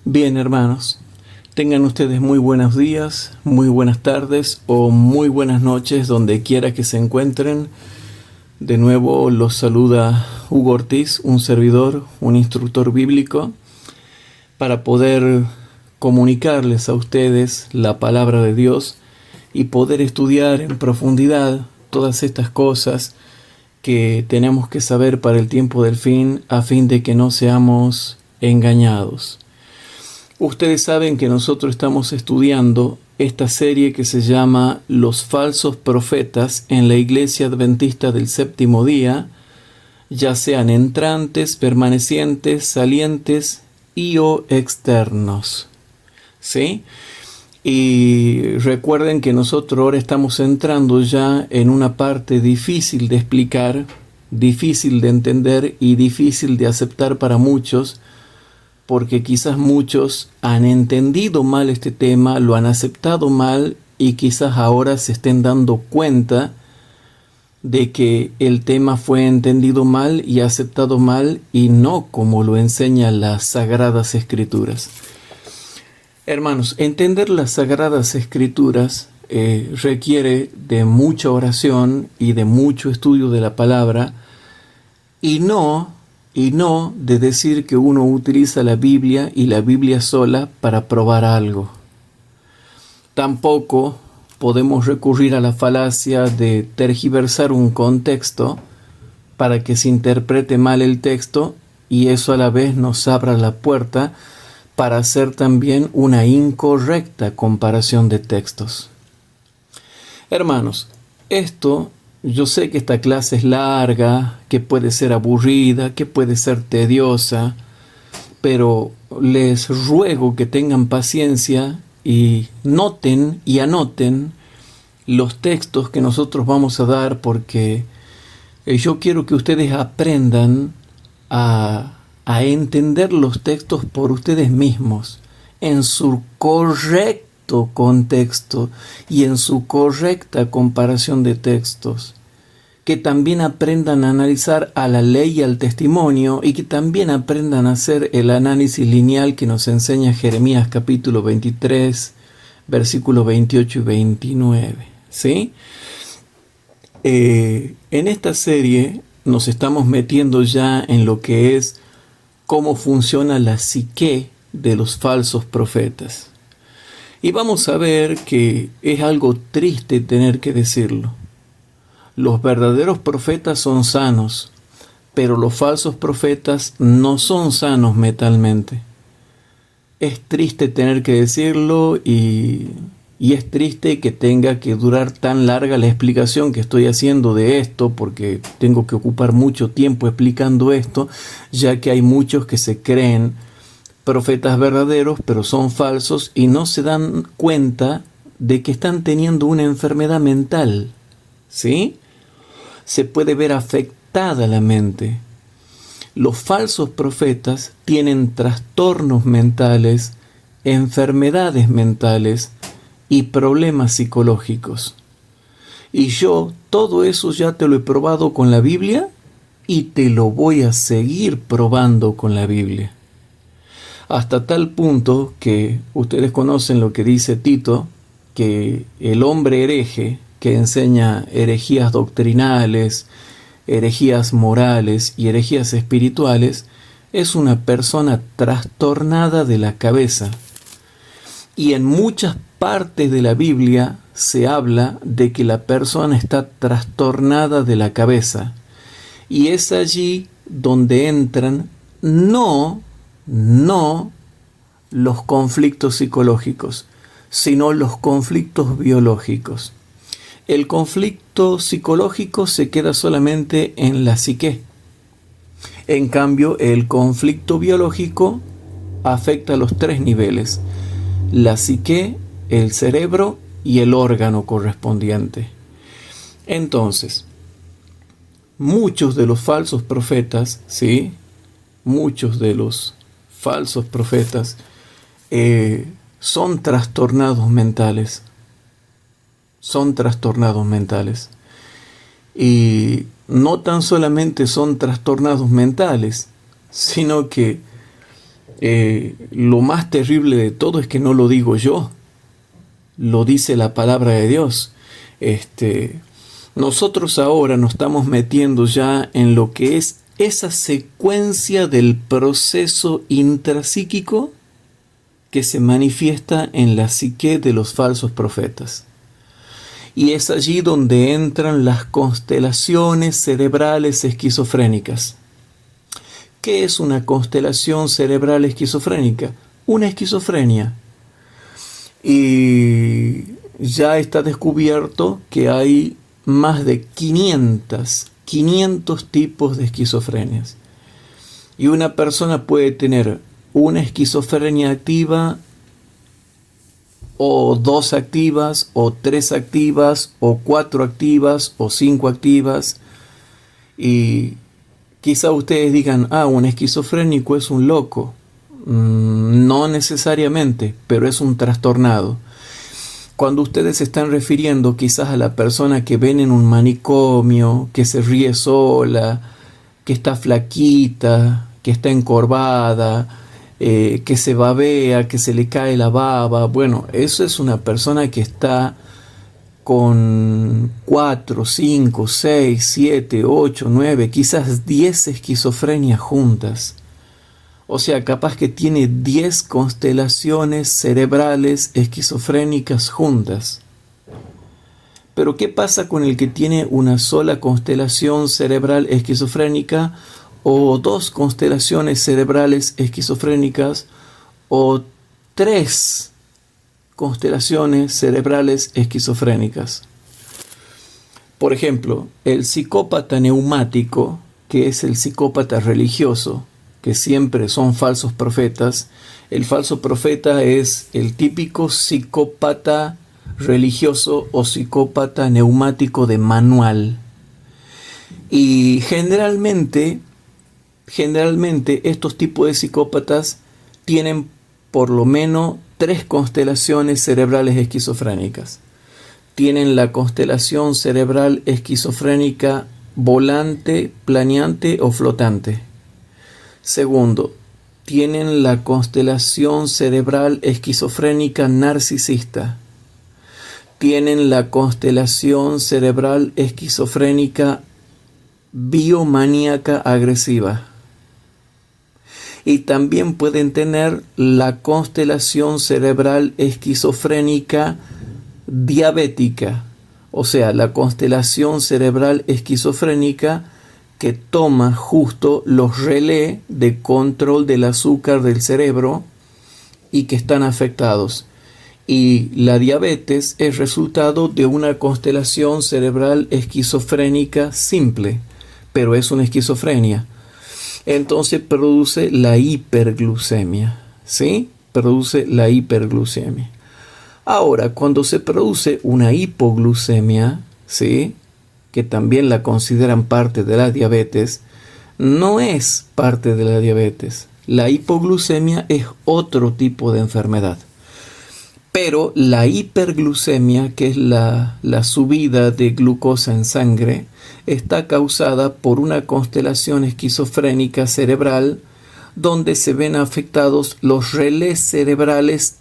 Bien, hermanos, tengan ustedes muy buenos días, muy buenas tardes o muy buenas noches donde quiera que se encuentren. De nuevo los saluda Hugo Ortiz, un servidor, un instructor bíblico, para poder comunicarles a ustedes la palabra de Dios y poder estudiar en profundidad todas estas cosas que tenemos que saber para el tiempo del fin, a fin de que no seamos engañados. Ustedes saben que nosotros estamos estudiando esta serie que se llama Los falsos profetas en la Iglesia Adventista del Séptimo Día, ya sean entrantes, permanecientes, salientes y o externos. ¿Sí? Y recuerden que nosotros ahora estamos entrando ya en una parte difícil de explicar, difícil de entender y difícil de aceptar para muchos, porque quizás muchos han entendido mal este tema, lo han aceptado mal y quizás ahora se estén dando cuenta de que el tema fue entendido mal y aceptado mal y no como lo enseñan las Sagradas Escrituras. Hermanos, entender las Sagradas Escrituras requiere de mucha oración y de mucho estudio de la palabra y no de decir que uno utiliza la Biblia y la Biblia sola para probar algo. Tampoco podemos recurrir a la falacia de tergiversar un contexto para que se interprete mal el texto y eso a la vez nos abra la puerta para hacer también una incorrecta comparación de textos. Hermanos, yo sé que esta clase es larga, que puede ser aburrida, que puede ser tediosa, pero les ruego que tengan paciencia y noten y anoten los textos que nosotros vamos a dar, porque yo quiero que ustedes aprendan a entender los textos por ustedes mismos, en su correcto contexto y en su correcta comparación de textos, que también aprendan a analizar a la ley y al testimonio y que también aprendan a hacer el análisis lineal que nos enseña Jeremías capítulo 23, versículos 28 y 29. ¿Sí? En esta serie nos estamos metiendo ya en lo que es cómo funciona la psique de los falsos profetas. Y vamos a ver que es algo triste tener que decirlo. Los verdaderos profetas son sanos, pero los falsos profetas no son sanos mentalmente. Es triste tener que decirlo y es triste que tenga que durar tan larga la explicación que estoy haciendo de esto, porque tengo que ocupar mucho tiempo explicando esto, ya que hay muchos que se creen profetas verdaderos, pero son falsos y no se dan cuenta de que están teniendo una enfermedad mental. ¿Sí? Se puede ver afectada la mente. Los falsos profetas tienen trastornos mentales, enfermedades mentales y problemas psicológicos. Y yo todo eso ya te lo he probado con la Biblia y te lo voy a seguir probando con la Biblia. Hasta tal punto que ustedes conocen lo que dice Tito, que el hombre hereje que enseña herejías doctrinales, herejías morales y herejías espirituales es una persona trastornada de la cabeza. Y en muchas partes de la Biblia se habla de que la persona está trastornada de la cabeza. Y es allí donde entran no los conflictos psicológicos, sino los conflictos biológicos. El conflicto psicológico se queda solamente en la psique. En cambio, el conflicto biológico afecta a los tres niveles: la psique, el cerebro y el órgano correspondiente. Entonces, muchos de los falsos profetas, ¿sí? Muchos de los falsos profetas son trastornados mentales. Son trastornados mentales. Y no tan solamente son trastornados mentales, sino que lo más terrible de todo es que no lo digo yo, lo dice la palabra de Dios. Nosotros ahora nos estamos metiendo ya en lo que es esa secuencia del proceso intrapsíquico que se manifiesta en la psique de los falsos profetas. Y es allí donde entran las constelaciones cerebrales esquizofrénicas. ¿Qué es una constelación cerebral esquizofrénica? Una esquizofrenia. Y ya está descubierto que hay más de 500 tipos de esquizofrenias. Y una persona puede tener una esquizofrenia activa, o 2 activas, o 3 activas, o 4 activas, o 5 activas. Y quizá ustedes digan, un esquizofrénico es un loco. No necesariamente, pero es un trastornado. Cuando ustedes se están refiriendo quizás a la persona que ven en un manicomio, que se ríe sola, que está flaquita, que está encorvada, que se babea, que se le cae la baba, bueno, eso es una persona que está con 4, 5, 6, 7, 8, 9, quizás 10 esquizofrenias juntas. O sea, capaz que tiene 10 constelaciones cerebrales esquizofrénicas juntas. Pero ¿qué pasa con el que tiene una sola constelación cerebral esquizofrénica, o 2 constelaciones cerebrales esquizofrénicas, o 3 constelaciones cerebrales esquizofrénicas? Por ejemplo, el psicópata neumático, que es el psicópata religioso, que siempre son falsos profetas. El falso profeta es el típico psicópata religioso o psicópata neumático de manual. Y generalmente estos tipos de psicópatas tienen por lo menos 3 constelaciones cerebrales esquizofrénicas. Tienen la constelación cerebral esquizofrénica volante, planeante o flotante. Segundo, tienen la constelación cerebral esquizofrénica narcisista. Tienen la constelación cerebral esquizofrénica biomaníaca agresiva. Y también pueden tener la constelación cerebral esquizofrénica diabética, o sea, la constelación cerebral esquizofrénica que toma justo los relés de control del azúcar del cerebro y que están afectados. Y la diabetes es resultado de una constelación cerebral esquizofrénica simple, pero es una esquizofrenia. Entonces produce la hiperglucemia, ¿sí? Produce la hiperglucemia. Ahora, cuando se produce una hipoglucemia, ¿sí?, que también la consideran parte de la diabetes, no es parte de la diabetes. La hipoglucemia es otro tipo de enfermedad. Pero la hiperglucemia, que es la subida de glucosa en sangre, está causada por una constelación esquizofrénica cerebral donde se ven afectados los relés cerebrales,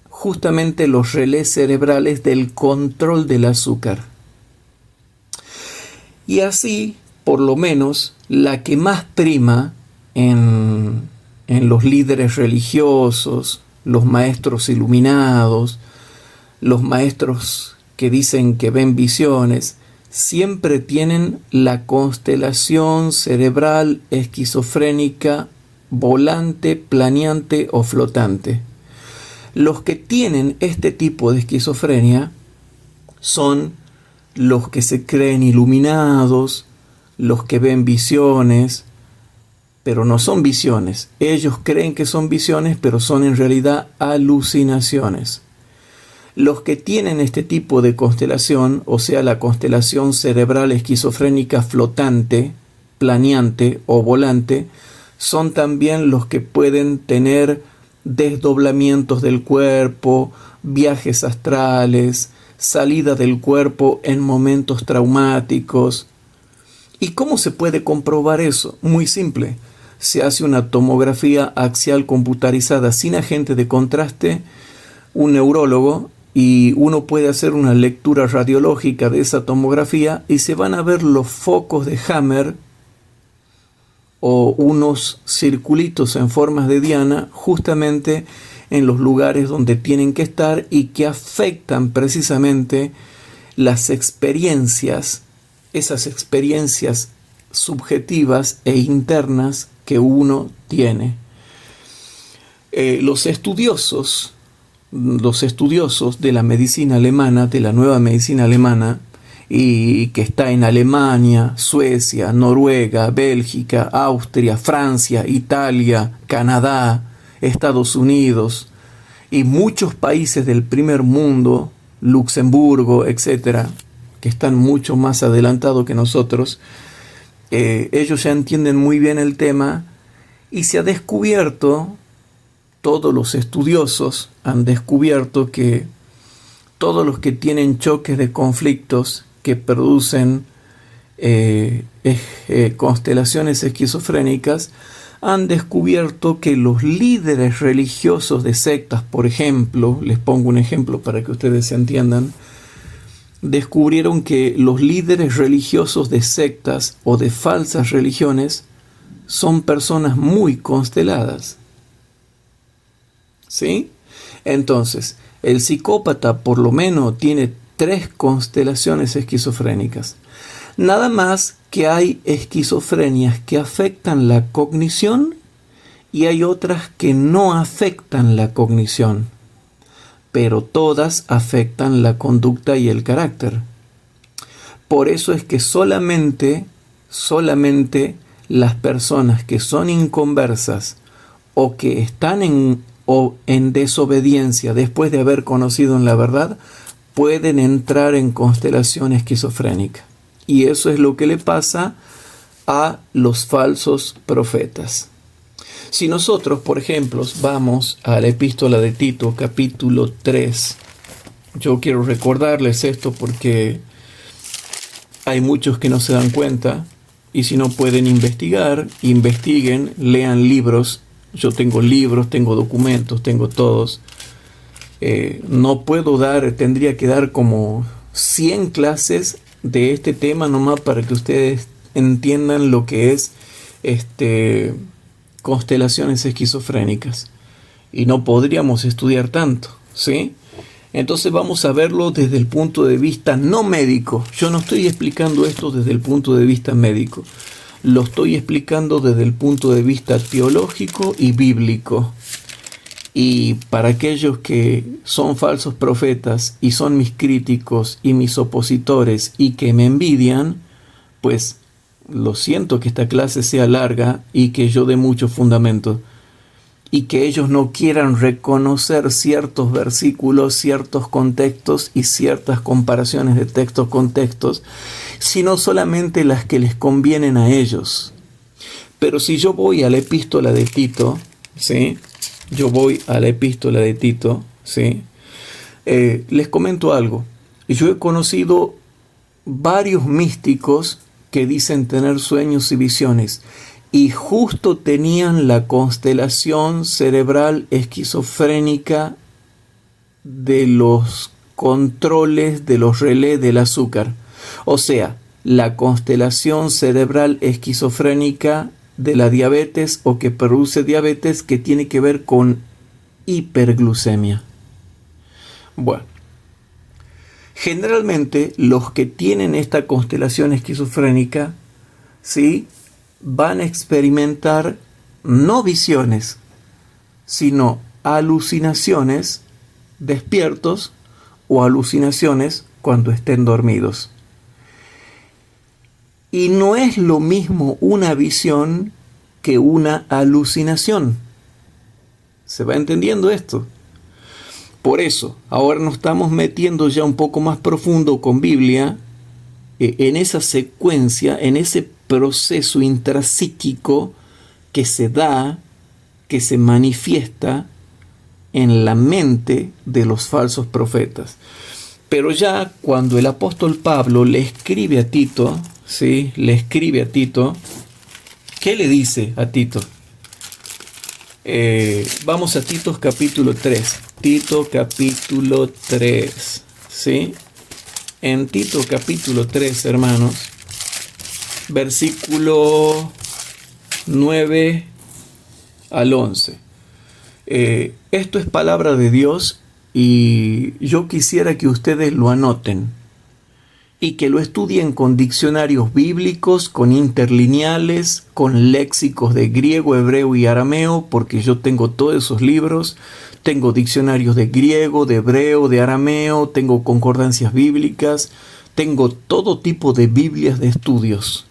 justamente los relés cerebrales del control del azúcar. Y así, por lo menos, la que más prima en los líderes religiosos, los maestros iluminados, los maestros que dicen que ven visiones, siempre tienen la constelación cerebral esquizofrénica volante, planeante o flotante. Los que tienen este tipo de esquizofrenia son los que se creen iluminados, los que ven visiones, pero no son visiones. Ellos creen que son visiones, pero son en realidad alucinaciones. Los que tienen este tipo de constelación, o sea, la constelación cerebral esquizofrénica flotante, planeante o volante, son también los que pueden tener desdoblamientos del cuerpo, viajes astrales, salida del cuerpo en momentos traumáticos. ¿Y cómo se puede comprobar eso? Muy simple. se hace una tomografía axial computarizada sin agente de contraste, un neurólogo, y uno puede hacer una lectura radiológica de esa tomografía y se van a ver los focos de Hammer o unos circulitos en formas de diana justamente en los lugares donde tienen que estar y que afectan precisamente las experiencias, esas experiencias subjetivas e internas que uno tiene. Los estudiosos de la medicina alemana, de la nueva medicina alemana, y que está en Alemania, Suecia, Noruega, Bélgica, Austria, Francia, Italia, Canadá, Estados Unidos y muchos países del primer mundo, Luxemburgo, etcétera, que están mucho más adelantados que nosotros. Ellos ya entienden muy bien el tema y se ha descubierto, todos los estudiosos han descubierto que todos los que tienen choques de conflictos que producen constelaciones esquizofrénicas, han descubierto que los líderes religiosos de sectas, por ejemplo, les pongo un ejemplo para que ustedes se entiendan, descubrieron que los líderes religiosos de sectas o de falsas religiones son personas muy consteladas. ¿Sí? Entonces, el psicópata por lo menos tiene 3 constelaciones esquizofrénicas. Nada más que hay esquizofrenias que afectan la cognición y hay otras que no afectan la cognición, pero todas afectan la conducta y el carácter. Por eso es que solamente las personas que son inconversas o que están en desobediencia después de haber conocido en la verdad pueden entrar en constelación esquizofrénica. Y eso es lo que le pasa a los falsos profetas. Si nosotros, por ejemplo, vamos a la epístola de Tito, capítulo 3, yo quiero recordarles esto porque hay muchos que no se dan cuenta, y si no pueden investigar, investiguen, lean libros. Yo tengo libros, tengo documentos, tengo todos. No puedo tendría que dar como 100 clases de este tema nomás para que ustedes entiendan lo que es constelaciones esquizofrénicas. Y no podríamos estudiar tanto, ¿sí? Entonces vamos a verlo desde el punto de vista no médico. Yo no estoy explicando esto desde el punto de vista médico. Lo estoy explicando desde el punto de vista teológico y bíblico. Y para aquellos que son falsos profetas y son mis críticos y mis opositores y que me envidian, pues lo siento que esta clase sea larga y que yo dé mucho fundamento y que ellos no quieran reconocer ciertos versículos, ciertos contextos y ciertas comparaciones de textos con textos, sino solamente las que les convienen a ellos. Pero si yo voy a la epístola de Tito, ¿sí? Yo voy a la epístola de Tito, ¿sí? Les comento algo. Yo he conocido varios místicos que dicen tener sueños y visiones y justo tenían la constelación cerebral esquizofrénica de los controles de los relés del azúcar. O sea, la constelación cerebral esquizofrénica de la diabetes o que produce diabetes que tiene que ver con hiperglucemia. Bueno, generalmente los que tienen esta constelación esquizofrénica, ¿sí?, van a experimentar no visiones, sino alucinaciones despiertos o alucinaciones cuando estén dormidos. Y no es lo mismo una visión que una alucinación. ¿Se va entendiendo esto? Por eso, ahora nos estamos metiendo ya un poco más profundo con Biblia, en esa secuencia, en ese proceso intrapsíquico que se da, que se manifiesta en la mente de los falsos profetas. Pero ya cuando el apóstol Pablo le escribe a Tito, ¿sí?, le escribe a Tito, ¿Qué le dice a Tito? Vamos a Tito capítulo 3. Tito capítulo 3. ¿Sí? En Tito capítulo 3, hermanos, versículo 9 al 11. Esto es palabra de Dios y yo quisiera que ustedes lo anoten y que lo estudien con diccionarios bíblicos, con interlineales, con léxicos de griego, hebreo y arameo, porque yo tengo todos esos libros. Tengo diccionarios de griego, de hebreo, de arameo, tengo concordancias bíblicas, tengo todo tipo de Biblias de estudios,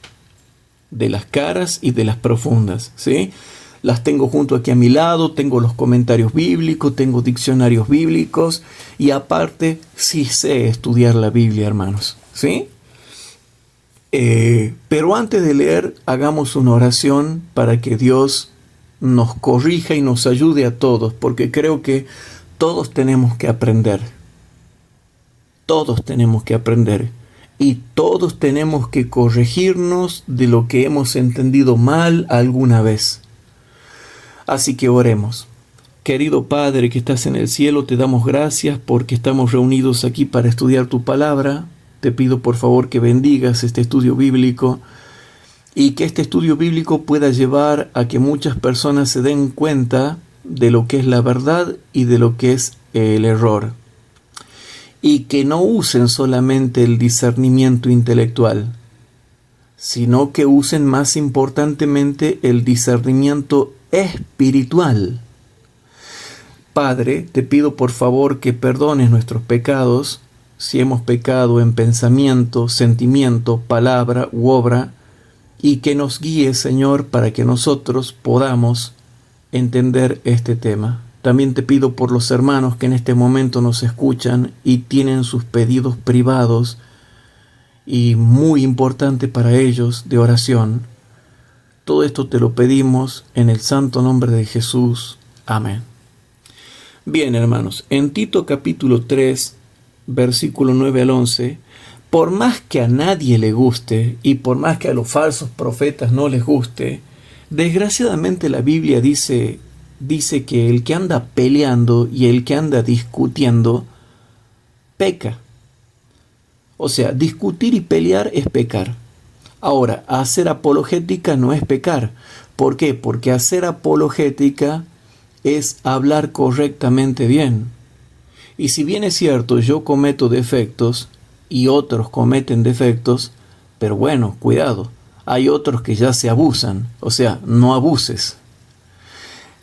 de las caras y de las profundas, ¿sí? Las tengo junto aquí a mi lado, tengo los comentarios bíblicos, tengo diccionarios bíblicos y aparte sí sé estudiar la Biblia, hermanos, ¿sí? Pero antes de leer, hagamos una oración para que Dios nos corrija y nos ayude a todos, porque creo que todos tenemos que aprender. Todos tenemos que aprender. Y todos tenemos que corregirnos de lo que hemos entendido mal alguna vez. Así que oremos. Querido Padre que estás en el cielo, te damos gracias porque estamos reunidos aquí para estudiar tu palabra. Te pido por favor que bendigas este estudio bíblico y que este estudio bíblico pueda llevar a que muchas personas se den cuenta de lo que es la verdad y de lo que es el error. Y que no usen solamente el discernimiento intelectual, sino que usen más importantemente el discernimiento espiritual. Padre, te pido por favor que perdones nuestros pecados, si hemos pecado en pensamiento, sentimiento, palabra u obra, y que nos guíe, Señor, para que nosotros podamos entender este tema. También te pido por los hermanos que en este momento nos escuchan y tienen sus pedidos privados y muy importante para ellos de oración. Todo esto te lo pedimos en el santo nombre de Jesús. Amén. Bien, hermanos, en Tito capítulo 3, versículo 9 al 11, por más que a nadie le guste y por más que a los falsos profetas no les guste, desgraciadamente la Biblia dice que el que anda peleando y el que anda discutiendo peca. O sea, discutir y pelear es pecar. Ahora, hacer apologética no es pecar. ¿Por qué? Porque hacer apologética es hablar correctamente bien. Y si bien es cierto, yo cometo defectos y otros cometen defectos, pero bueno, cuidado, hay otros que ya se abusan, o sea, no abuses.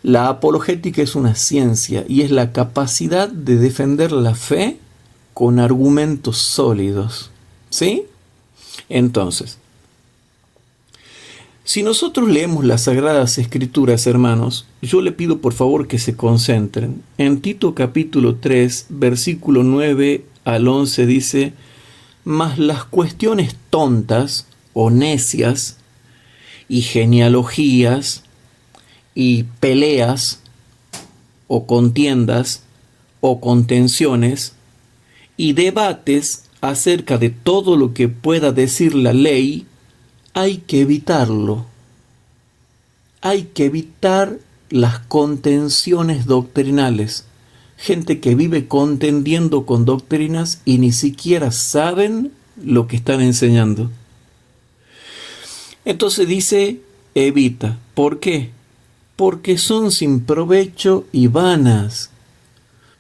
La apologética es una ciencia y es la capacidad de defender la fe con argumentos sólidos, ¿sí? Entonces, si nosotros leemos las Sagradas Escrituras, hermanos, yo le pido por favor que se concentren. En Tito capítulo 3, versículo 9 al 11 dice: mas las cuestiones tontas o necias y genealogías y peleas o contiendas o contenciones y debates acerca de todo lo que pueda decir la ley, hay que evitarlo. Hay que evitar las contenciones doctrinales. Gente que vive contendiendo con doctrinas y ni siquiera saben lo que están enseñando. Entonces dice, evita. ¿Por qué? Porque son sin provecho y vanas.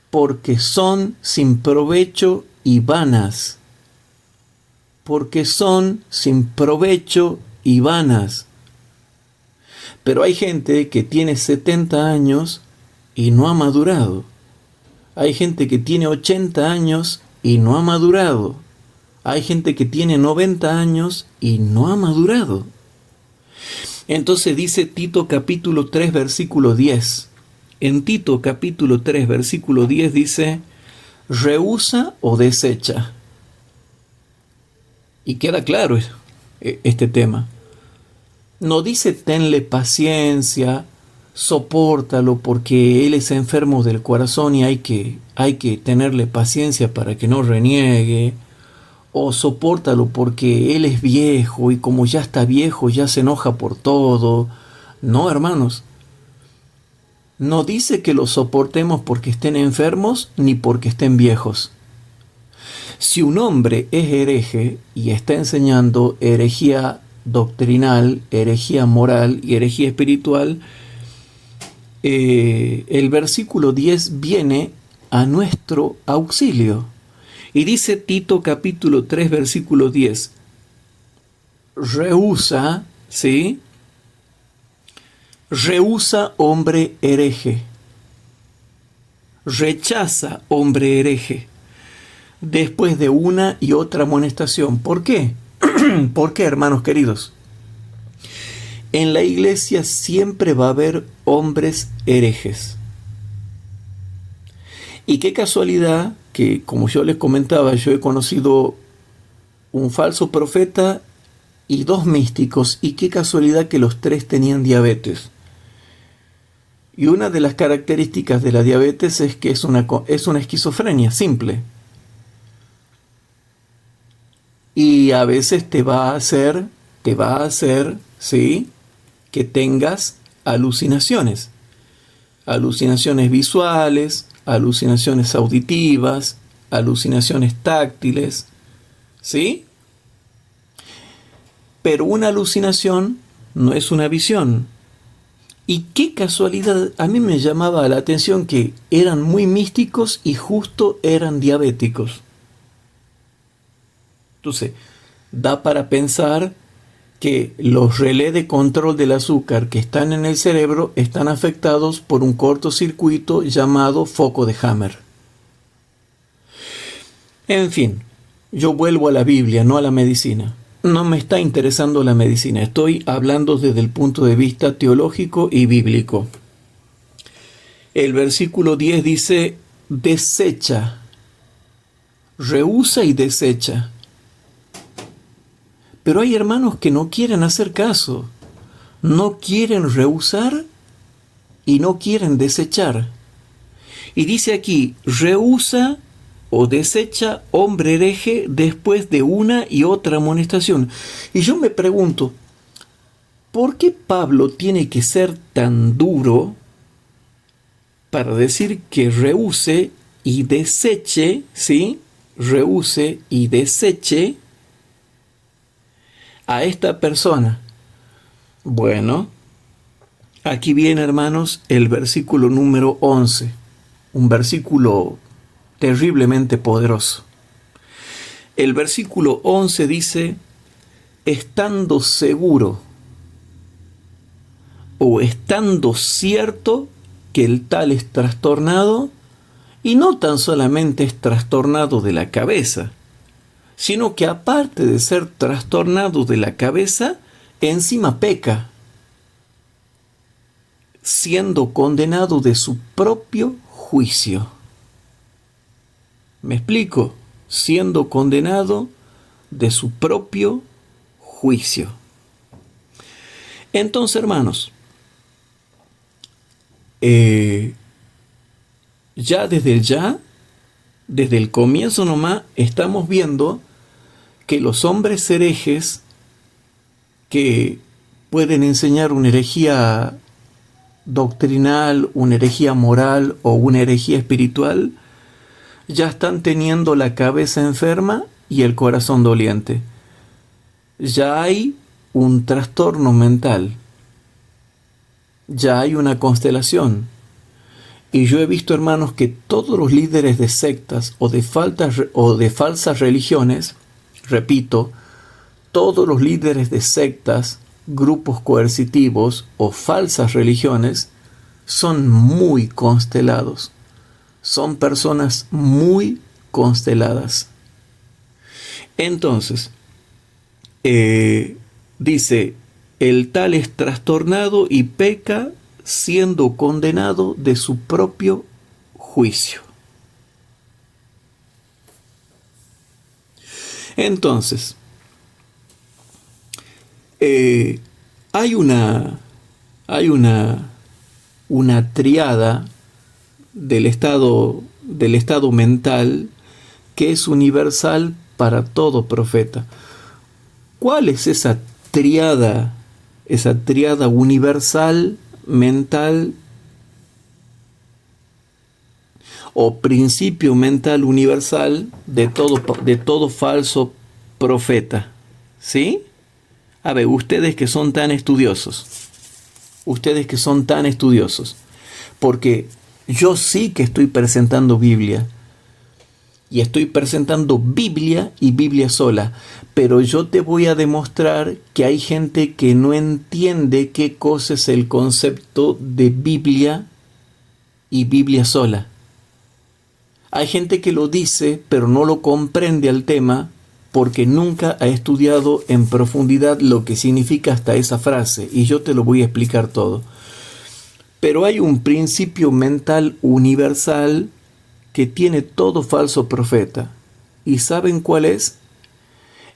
Porque son sin provecho y vanas. Porque son sin provecho y vanas. Pero hay gente que tiene 70 años y no ha madurado. Hay gente que tiene 80 años y no ha madurado. Hay gente que tiene 90 años y no ha madurado. Entonces dice Tito capítulo 3 versículo 10. En Tito capítulo 3 versículo 10 dice, rehúsa o desecha. Y queda claro este tema. No dice tenle paciencia, sopórtalo porque él es enfermo del corazón y hay que tenerle paciencia para que no reniegue. o sopórtalo porque él es viejo y como ya está viejo ya se enoja por todo. No, hermanos. No dice que los soportemos porque estén enfermos ni porque estén viejos. Si un hombre es hereje y está enseñando herejía doctrinal, herejía moral y herejía espiritual, el versículo 10 viene a nuestro auxilio. Y dice Tito capítulo 3 versículo 10, rehúsa, ¿sí? Rehúsa hombre hereje, rechaza hombre hereje, después de una y otra amonestación. ¿Por qué? ¿Por qué, hermanos queridos? En la iglesia siempre va a haber hombres herejes. Y qué casualidad que, como yo les comentaba, yo he conocido un falso profeta y dos místicos, y qué casualidad que los tres tenían diabetes. Y una de las características de la diabetes es que es una esquizofrenia simple. Y a veces te va a hacer, ¿sí?, que tengas alucinaciones. Alucinaciones visuales, alucinaciones auditivas, alucinaciones táctiles, ¿sí? Pero una alucinación no es una visión. Y qué casualidad, a mí me llamaba la atención que eran muy místicos y justo eran diabéticos. Entonces, da para pensar que los relés de control del azúcar que están en el cerebro están afectados por un cortocircuito llamado foco de Hammer. En fin, yo vuelvo a la Biblia, no a la medicina. No me está interesando la medicina, estoy hablando desde el punto de vista teológico y bíblico. El versículo 10 dice, desecha, rehúsa y desecha. Pero hay hermanos que no quieren hacer caso, no quieren rehusar y no quieren desechar. Y dice aquí, rehúsa o desecha hombre hereje después de una y otra amonestación. Y yo me pregunto, ¿por qué Pablo tiene que ser tan duro para decir que rehúse y deseche, ¿sí? Rehúse y deseche a esta persona? Bueno, aquí viene, hermanos, el versículo número 11, un versículo terriblemente poderoso. El versículo 11 dice, estando seguro o estando cierto que el tal es trastornado, y no tan solamente es trastornado de la cabeza, sino que aparte de ser trastornado de la cabeza, encima peca, siendo condenado de su propio juicio. ¿Me explico? Siendo condenado de su propio juicio. Entonces, hermanos, desde el comienzo nomás, estamos viendo que los hombres herejes que pueden enseñar una herejía doctrinal, una herejía moral o una herejía espiritual, ya están teniendo la cabeza enferma y el corazón doliente. Ya hay un trastorno mental. Ya hay una constelación. Y yo he visto, hermanos, que todos los líderes de sectas o de falsas religiones, repito, todos los líderes de sectas, grupos coercitivos o falsas religiones son muy constelados. Son personas muy consteladas. Entonces, dice, el tal es trastornado y peca siendo condenado de su propio juicio. Entonces, hay una triada del estado mental que es universal para todo profeta. ¿Cuál es esa triada universal, mental, o principio mental universal de todo falso profeta? ¿Sí? A ver, ustedes que son tan estudiosos, porque yo sí que estoy presentando Biblia, y estoy presentando Biblia y Biblia sola, pero yo te voy a demostrar que hay gente que no entiende qué cosa es el concepto de Biblia y Biblia sola. Hay gente que lo dice, pero no lo comprende al tema, porque nunca ha estudiado en profundidad lo que significa hasta esa frase, y yo te lo voy a explicar todo. Pero hay un principio mental universal que tiene todo falso profeta. ¿Y saben cuál es?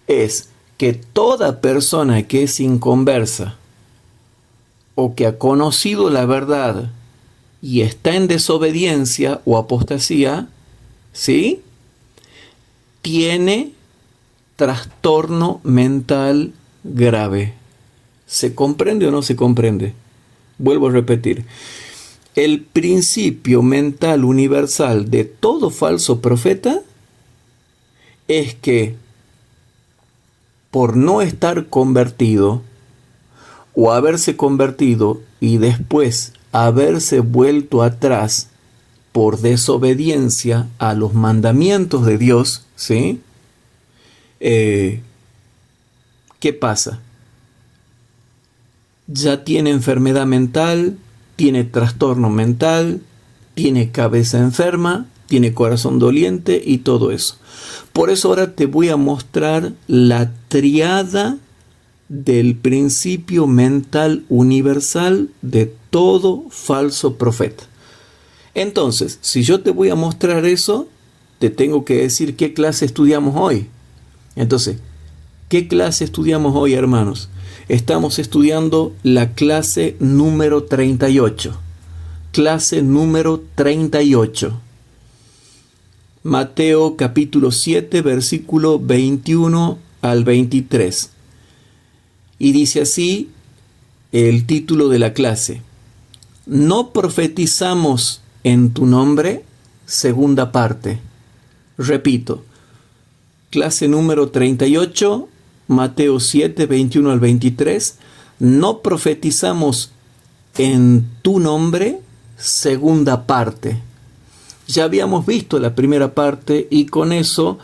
Es que toda persona que es inconversa o que ha conocido la verdad y está en desobediencia o apostasía, ¿sí?, tiene trastorno mental grave. ¿Se comprende o no se comprende? Vuelvo a repetir. El principio mental universal de todo falso profeta es que por no estar convertido o haberse convertido y después haberse vuelto atrás por desobediencia a los mandamientos de Dios, ¿sí?, ¿qué pasa? Ya tiene enfermedad mental, tiene trastorno mental, tiene cabeza enferma, tiene corazón doliente y todo eso. Por eso ahora te voy a mostrar la triada del principio mental universal de todo falso profeta. Entonces, si yo te voy a mostrar eso, te tengo que decir qué clase estudiamos hoy. Entonces, ¿qué clase estudiamos hoy, hermanos? Estamos estudiando la clase número 38. Clase número 38. Mateo capítulo 7, versículo 21 al 23. Y dice así el título de la clase: ¿No profetizamos en tu nombre? Segunda parte. Repito, clase número 38, Mateo 7, 21 al 23. ¿No profetizamos en tu nombre? Segunda parte. Ya habíamos visto la primera parte y con eso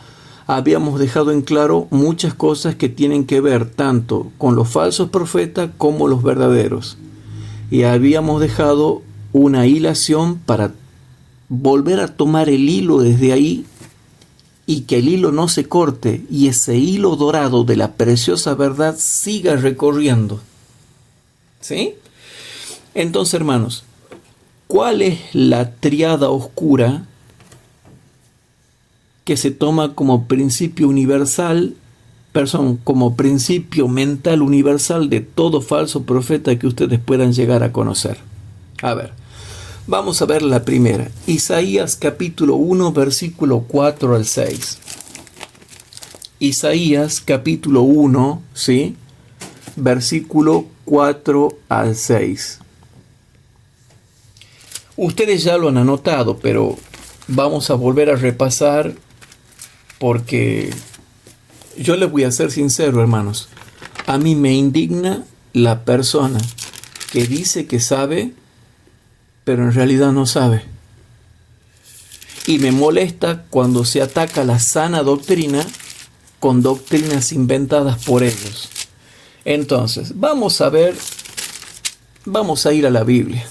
habíamos dejado en claro muchas cosas que tienen que ver tanto con los falsos profetas como los verdaderos. Y habíamos dejado una hilación para volver a tomar el hilo desde ahí y que el hilo no se corte y ese hilo dorado de la preciosa verdad siga recorriendo. ¿Sí? Entonces, hermanos, ¿cuál es la triada oscura que se toma como principio universal, como principio mental universal de todo falso profeta que ustedes puedan llegar a conocer? A ver, vamos a ver la primera. Isaías capítulo 1, versículo 4 al 6. Isaías capítulo 1, ¿sí?, versículo 4 al 6. Ustedes ya lo han anotado, pero vamos a volver a repasar porque yo les voy a ser sincero, hermanos. A mí me indigna la persona que dice que sabe, pero en realidad no sabe. Y me molesta cuando se ataca la sana doctrina con doctrinas inventadas por ellos. Entonces, vamos a ir a la Biblia.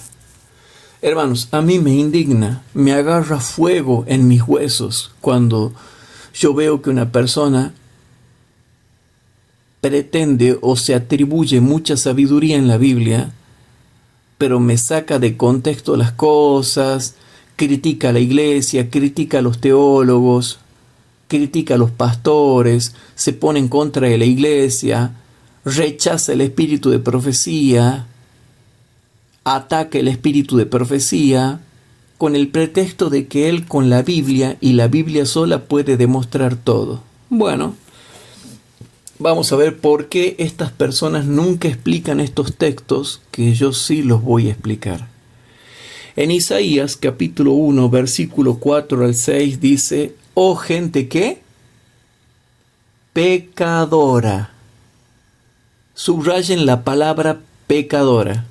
Hermanos, a mí me indigna, me agarra fuego en mis huesos cuando yo veo que una persona pretende o se atribuye mucha sabiduría en la Biblia, pero me saca de contexto las cosas, critica a la iglesia, critica a los teólogos, critica a los pastores, se pone en contra de la iglesia, rechaza el espíritu de profecía, ataca el espíritu de profecía, con el pretexto de que él con la Biblia y la Biblia sola puede demostrar todo. Bueno, vamos a ver por qué estas personas nunca explican estos textos que yo sí los voy a explicar. En Isaías capítulo 1, versículo 4 al 6 dice, oh gente que pecadora. Subrayen la palabra pecadora,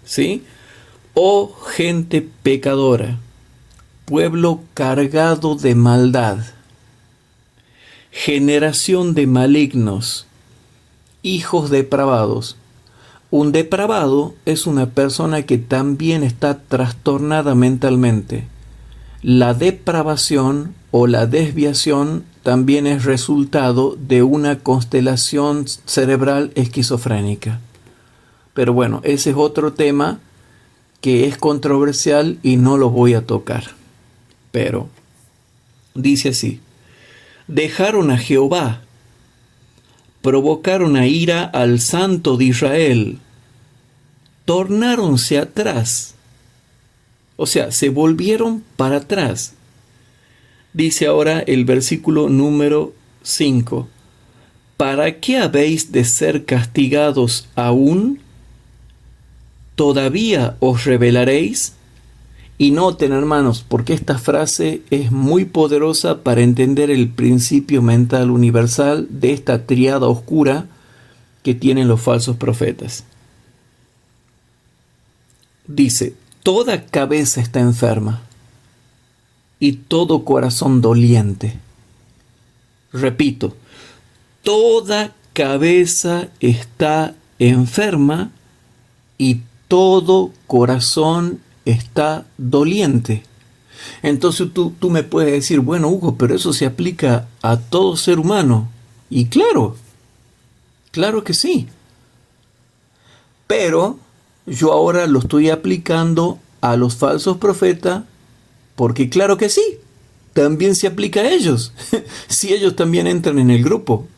¿sí? Oh gente pecadora, pueblo cargado de maldad, generación de malignos, hijos depravados. Un depravado es una persona que también está trastornada mentalmente. La depravación o la desviación también es resultado de una constelación cerebral esquizofrénica. Pero bueno, ese es otro tema que es controversial y no lo voy a tocar. Pero dice así, dejaron a Jehová, provocaron a ira al Santo de Israel, tornáronse atrás, o sea, se volvieron para atrás. Dice ahora el versículo número 5, ¿para qué habéis de ser castigados aún? ¿Todavía os rebelaréis? Y noten, hermanos, porque esta frase es muy poderosa para entender el principio mental universal de esta tríada oscura que tienen los falsos profetas. Dice, toda cabeza está enferma y todo corazón doliente. Repito, toda cabeza está enferma y todo corazón está doliente. Entonces tú me puedes decir, bueno, Hugo, pero eso se aplica a todo ser humano. Y claro que sí. Pero yo ahora lo estoy aplicando a los falsos profetas, porque claro que sí, también se aplica a ellos, si ellos también entran en el grupo.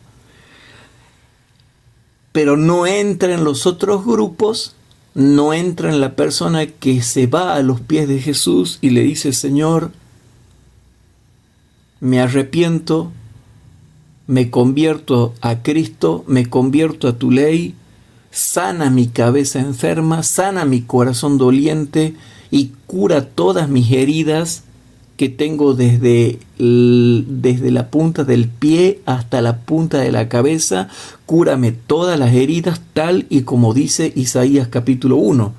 Pero no entra en los otros grupos, no entra en la persona que se va a los pies de Jesús y le dice, Señor, me arrepiento, me convierto a Cristo, me convierto a tu ley, sana mi cabeza enferma, sana mi corazón doliente y cura todas mis heridas que tengo desde la punta del pie hasta la punta de la cabeza. Cúrame todas las heridas tal y como dice Isaías capítulo 1.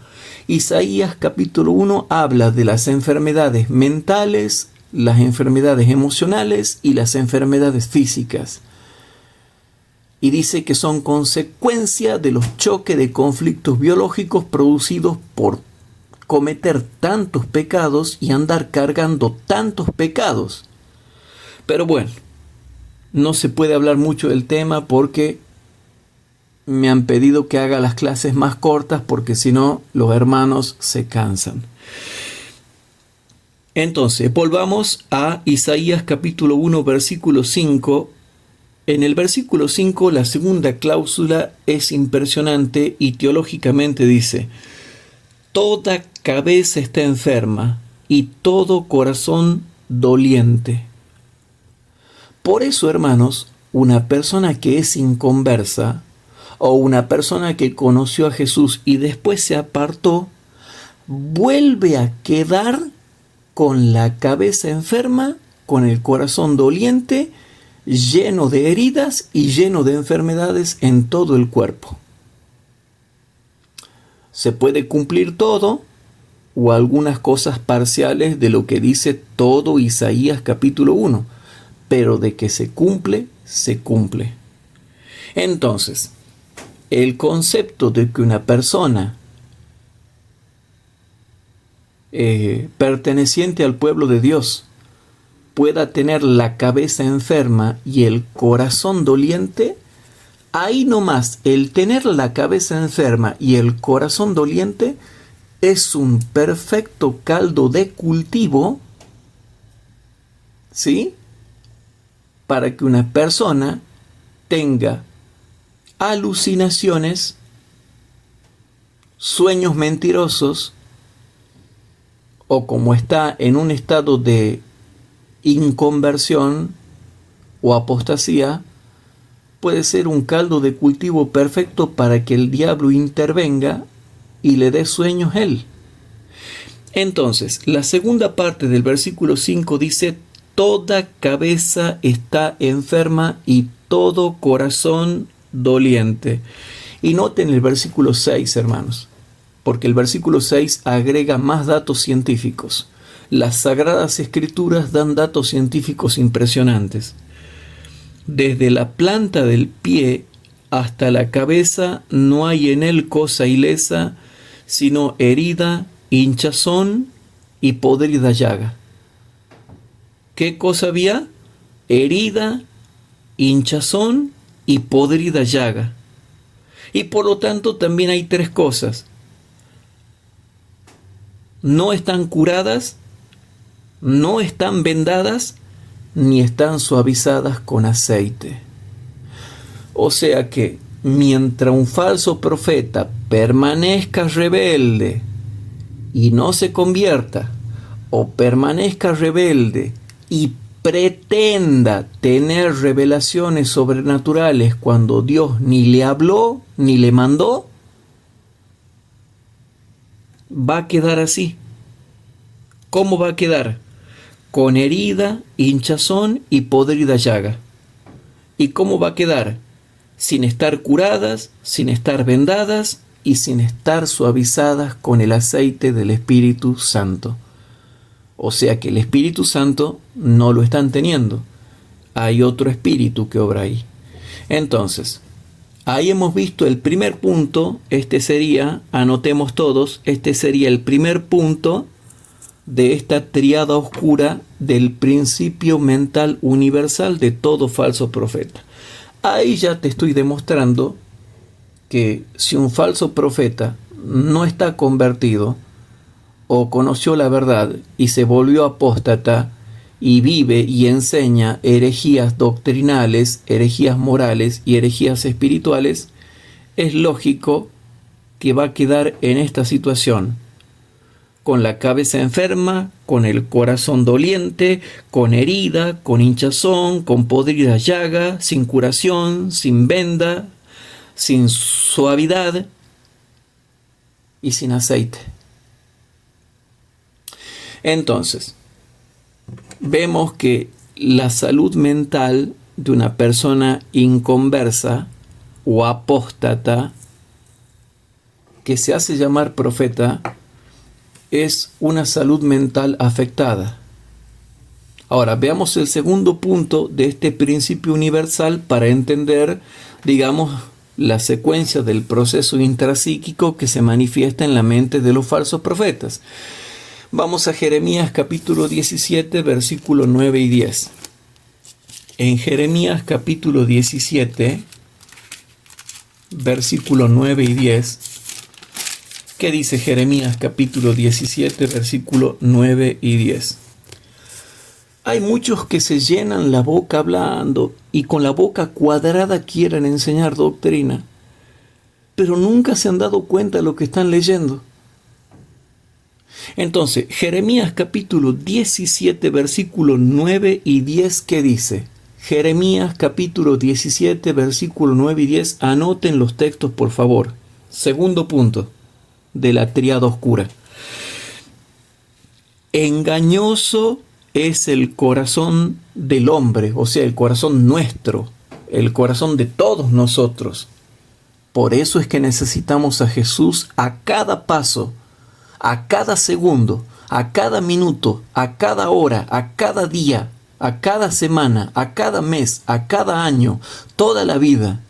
Isaías capítulo 1 habla de las enfermedades mentales, las enfermedades emocionales y las enfermedades físicas. Y dice que son consecuencia de los choques de conflictos biológicos producidos por cometer tantos pecados y andar cargando tantos pecados. Pero bueno, no se puede hablar mucho del tema porque me han pedido que haga las clases más cortas porque si no los hermanos se cansan. Entonces, volvamos a Isaías capítulo 1, versículo 5. En el versículo 5, la segunda cláusula es impresionante y teológicamente dice, toda cabeza está enferma y todo corazón doliente. Por eso, hermanos, una persona que es inconversa o una persona que conoció a Jesús y después se apartó, vuelve a quedar con la cabeza enferma, con el corazón doliente, lleno de heridas y lleno de enfermedades en todo el cuerpo. Se puede cumplir todo o algunas cosas parciales de lo que dice todo Isaías capítulo 1, pero de que se cumple, se cumple. Entonces, el concepto de que una persona perteneciente al pueblo de Dios pueda tener la cabeza enferma y el corazón doliente, ahí nomás el tener la cabeza enferma y el corazón doliente es un perfecto caldo de cultivo, ¿sí? Para que una persona tenga alucinaciones, sueños mentirosos, o como está en un estado de inconversión o apostasía puede ser un caldo de cultivo perfecto para que el diablo intervenga y le dé sueños a él. Entonces, la segunda parte del versículo 5 dice: toda cabeza está enferma y todo corazón doliente. Y noten el versículo 6, hermanos, porque el versículo 6 agrega más datos científicos. Las Sagradas Escrituras dan datos científicos impresionantes. Desde la planta del pie hasta la cabeza no hay en él cosa ilesa, sino herida, hinchazón y podrida llaga. ¿Qué cosa había? Herida, hinchazón y podrida llaga. Y por lo tanto también hay tres cosas. No están curadas, no están vendadas, ni están suavizadas con aceite. O sea que mientras un falso profeta permanezca rebelde y no se convierta, o permanezca rebelde y pretenda tener revelaciones sobrenaturales cuando Dios ni le habló ni le mandó, va a quedar así. ¿Cómo va a quedar? Con herida, hinchazón y podrida llaga. ¿Y cómo va a quedar? Sin estar curadas, sin estar vendadas y sin estar suavizadas con el aceite del Espíritu Santo. O sea que el Espíritu Santo no lo están teniendo. Hay otro espíritu que obra ahí. Entonces, ahí hemos visto el primer punto. Este sería, anotemos todos, este sería el primer punto de esta tríada oscura del principio mental universal de todo falso profeta. Ahí ya te estoy demostrando que si un falso profeta no está convertido o conoció la verdad y se volvió apóstata y vive y enseña herejías doctrinales, herejías morales y herejías espirituales, es lógico que va a quedar en esta situación, con la cabeza enferma, con el corazón doliente, con herida, con hinchazón, con podrida llaga, sin curación, sin venda, sin suavidad y sin aceite. Entonces, vemos que la salud mental de una persona inconversa o apóstata que se hace llamar profeta es una salud mental afectada. Ahora, veamos el segundo punto de este principio universal para entender, digamos, la secuencia del proceso intrapsíquico que se manifiesta en la mente de los falsos profetas. Vamos a Jeremías capítulo 17, versículos 9 y 10. En Jeremías capítulo 17, versículos 9 y 10, ¿qué dice Jeremías capítulo 17, versículos 9 y 10? Hay muchos que se llenan la boca hablando y con la boca cuadrada quieren enseñar doctrina, pero nunca se han dado cuenta de lo que están leyendo. Entonces, Jeremías capítulo 17, versículos 9 y 10, ¿qué dice? Jeremías capítulo 17, versículos 9 y 10, anoten los textos por favor. Segundo punto de la tríada oscura. Engañoso es el corazón del hombre, o sea, el corazón nuestro, el corazón de todos nosotros. Por eso es que necesitamos a Jesús a cada paso, a cada segundo, a cada minuto, a cada hora, a cada día, a cada semana, a cada mes, a cada año, toda la vida.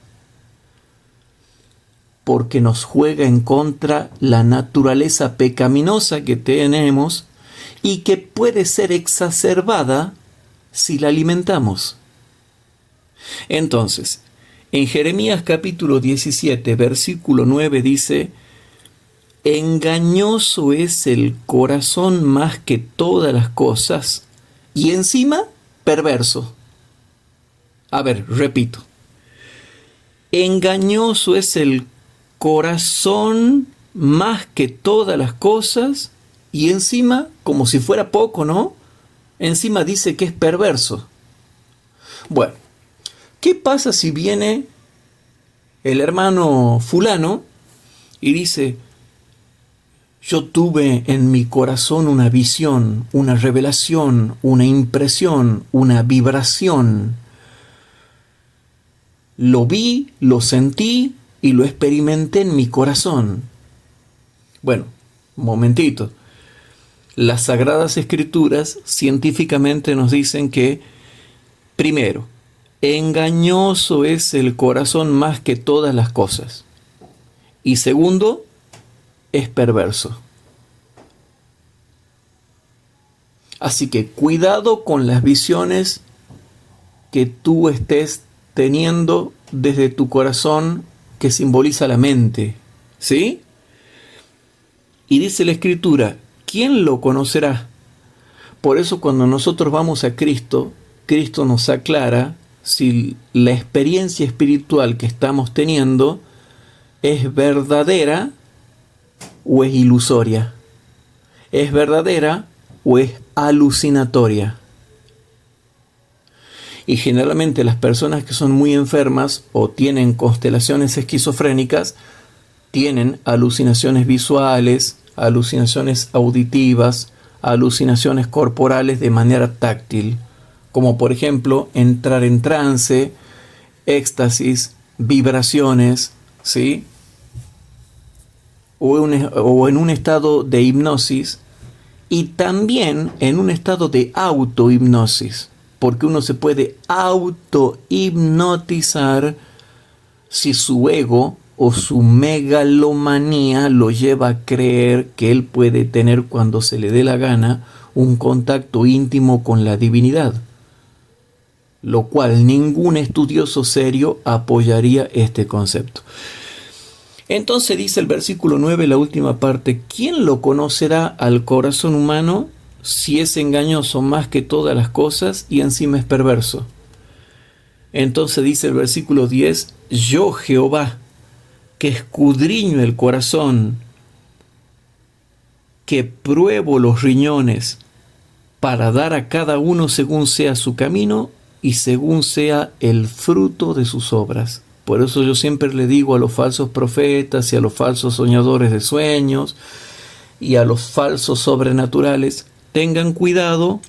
Porque nos juega en contra la naturaleza pecaminosa que tenemos y que puede ser exacerbada si la alimentamos. Entonces, en Jeremías capítulo 17, versículo 9 dice: engañoso es el corazón más que todas las cosas y encima perverso. A ver, repito. Engañoso es el corazón más que todas las cosas y encima, como si fuera poco, ¿no? Encima dice que es perverso. Bueno, ¿Qué pasa si viene el hermano fulano y dice: yo tuve en mi corazón una visión, una revelación, una impresión, una vibración? Lo vi, lo sentí y lo experimenté en mi corazón. Bueno, un momentito. Las Sagradas Escrituras científicamente nos dicen que, primero, engañoso es el corazón más que todas las cosas. Y segundo, es perverso. Así que cuidado con las visiones que tú estés teniendo desde tu corazón, que simboliza la mente, ¿sí? Y dice la Escritura: ¿quién lo conocerá? Por eso cuando nosotros vamos a Cristo, Cristo nos aclara si la experiencia espiritual que estamos teniendo es verdadera o es ilusoria, es verdadera o es alucinatoria. Y generalmente las personas que son muy enfermas o tienen constelaciones esquizofrénicas tienen alucinaciones visuales, alucinaciones auditivas, alucinaciones corporales de manera táctil, como por ejemplo entrar en trance, éxtasis, vibraciones, ¿sí? O en un estado de hipnosis, y también en un estado de autohipnosis, porque uno se puede autohipnotizar si su ego o su megalomanía lo lleva a creer que él puede tener, cuando se le dé la gana, un contacto íntimo con la divinidad, lo cual ningún estudioso serio apoyaría este concepto. Entonces dice el versículo 9, la última parte: ¿quién lo conocerá al corazón humano si es engañoso más que todas las cosas y encima es perverso? Entonces dice el versículo 10: yo, Jehová, que escudriño el corazón, que pruebo los riñones, para dar a cada uno según sea su camino y según sea el fruto de sus obras. Por eso yo siempre le digo a los falsos profetas y a los falsos soñadores de sueños y a los falsos sobrenaturales: tengan cuidado,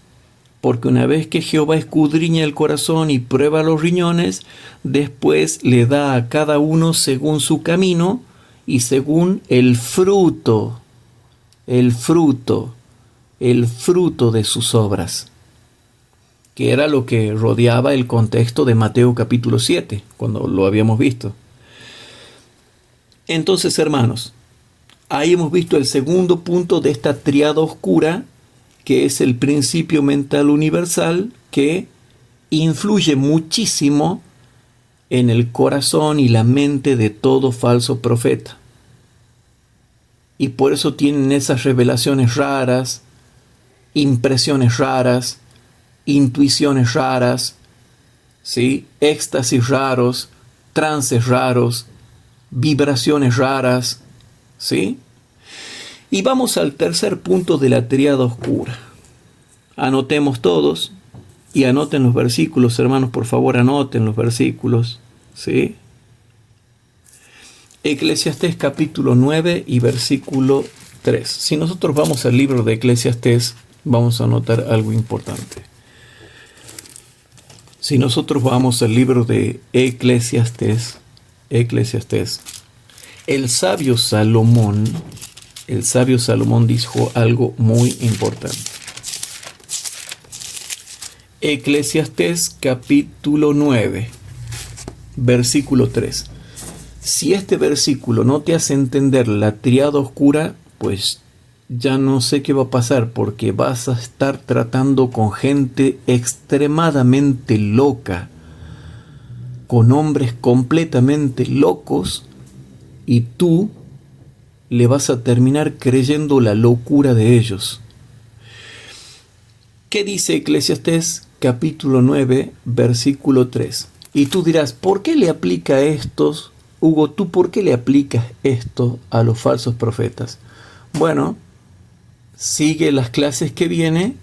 porque una vez que Jehová escudriña el corazón y prueba los riñones, después le da a cada uno según su camino y según el fruto de sus obras, que era lo que rodeaba el contexto de Mateo capítulo 7, cuando lo habíamos visto. Entonces, hermanos, ahí hemos visto el segundo punto de esta tríada oscura, que es el principio mental universal, que influye muchísimo en el corazón y la mente de todo falso profeta. Y por eso tienen esas revelaciones raras, impresiones raras, intuiciones raras, ¿sí? Éxtasis raros, trances raros, vibraciones raras, ¿sí? Y vamos al tercer punto de la tríada oscura. Anotemos todos y anoten los versículos, hermanos, por favor, anoten los versículos, ¿sí? Eclesiastés capítulo 9 y versículo 3. Si nosotros vamos al libro de Eclesiastés, vamos a notar algo importante. Si nosotros vamos al libro de Eclesiastés, el sabio Salomón dijo algo muy importante. Eclesiastés capítulo 9, versículo 3. Si este versículo no te hace entender la tríada oscura, pues ya no sé qué va a pasar, porque vas a estar tratando con gente extremadamente loca, con hombres completamente locos, y tú le vas a terminar creyendo la locura de ellos. ¿Qué dice Eclesiastés capítulo 9, versículo 3? Y tú dirás: ¿por qué le aplica estos, Hugo, tú por qué le aplicas esto a los falsos profetas? Bueno, sigue las clases que viene,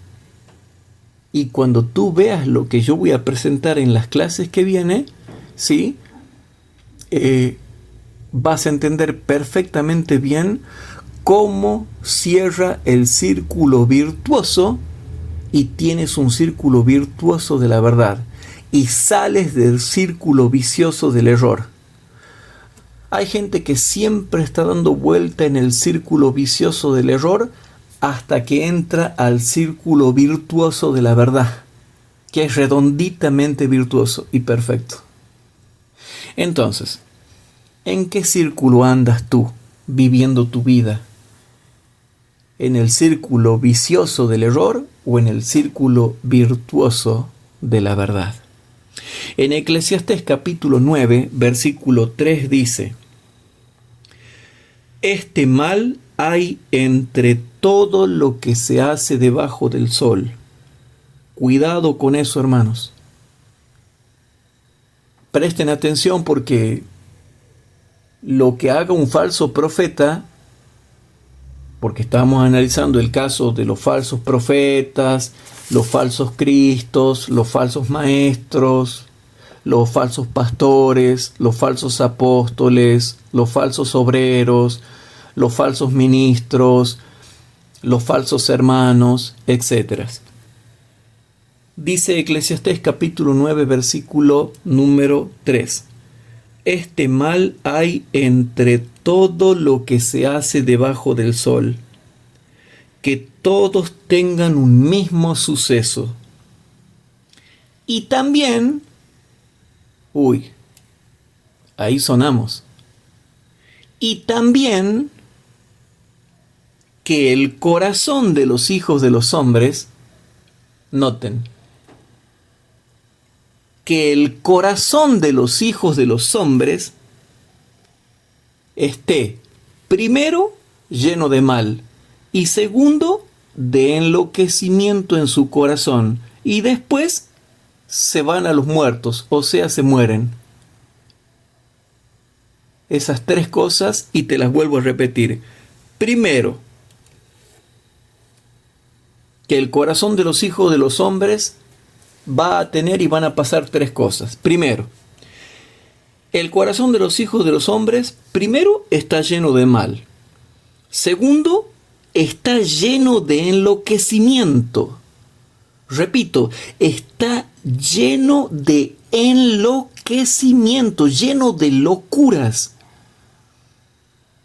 y cuando tú veas lo que yo voy a presentar en las clases que viene, ¿sí? Vas a entender perfectamente bien cómo cierra el círculo virtuoso y tienes un círculo virtuoso de la verdad y sales del círculo vicioso del error. Hay gente que siempre está dando vuelta en el círculo vicioso del error hasta que entra al círculo virtuoso de la verdad, que es redonditamente virtuoso y perfecto. Entonces, ¿en qué círculo andas tú viviendo tu vida? ¿En el círculo vicioso del error o en el círculo virtuoso de la verdad? En Eclesiastés capítulo 9, versículo 3 dice: este mal hay entre todo lo que se hace debajo del sol. Cuidado con eso, hermanos. Presten atención porque lo que haga un falso profeta, porque estamos analizando el caso de los falsos profetas, los falsos cristos, los falsos maestros, los falsos pastores, los falsos apóstoles, los falsos obreros, los falsos ministros, los falsos hermanos, etc. Dice Eclesiastés capítulo 9, versículo número 3. Este mal hay entre todo lo que se hace debajo del sol, que todos tengan un mismo suceso. Y también, ahí sonamos. Y también que el corazón de los hijos de los hombres, noten, que el corazón de los hijos de los hombres esté, primero, lleno de mal, y segundo, de enloquecimiento en su corazón, y después se van a los muertos, o sea, se mueren. Esas tres cosas, y te las vuelvo a repetir. Primero, que el corazón de los hijos de los hombres va a tener y van a pasar tres cosas. Primero, el corazón de los hijos de los hombres, primero, está lleno de mal. Segundo, está lleno de enloquecimiento. Repito, está lleno de enloquecimiento, lleno de locuras.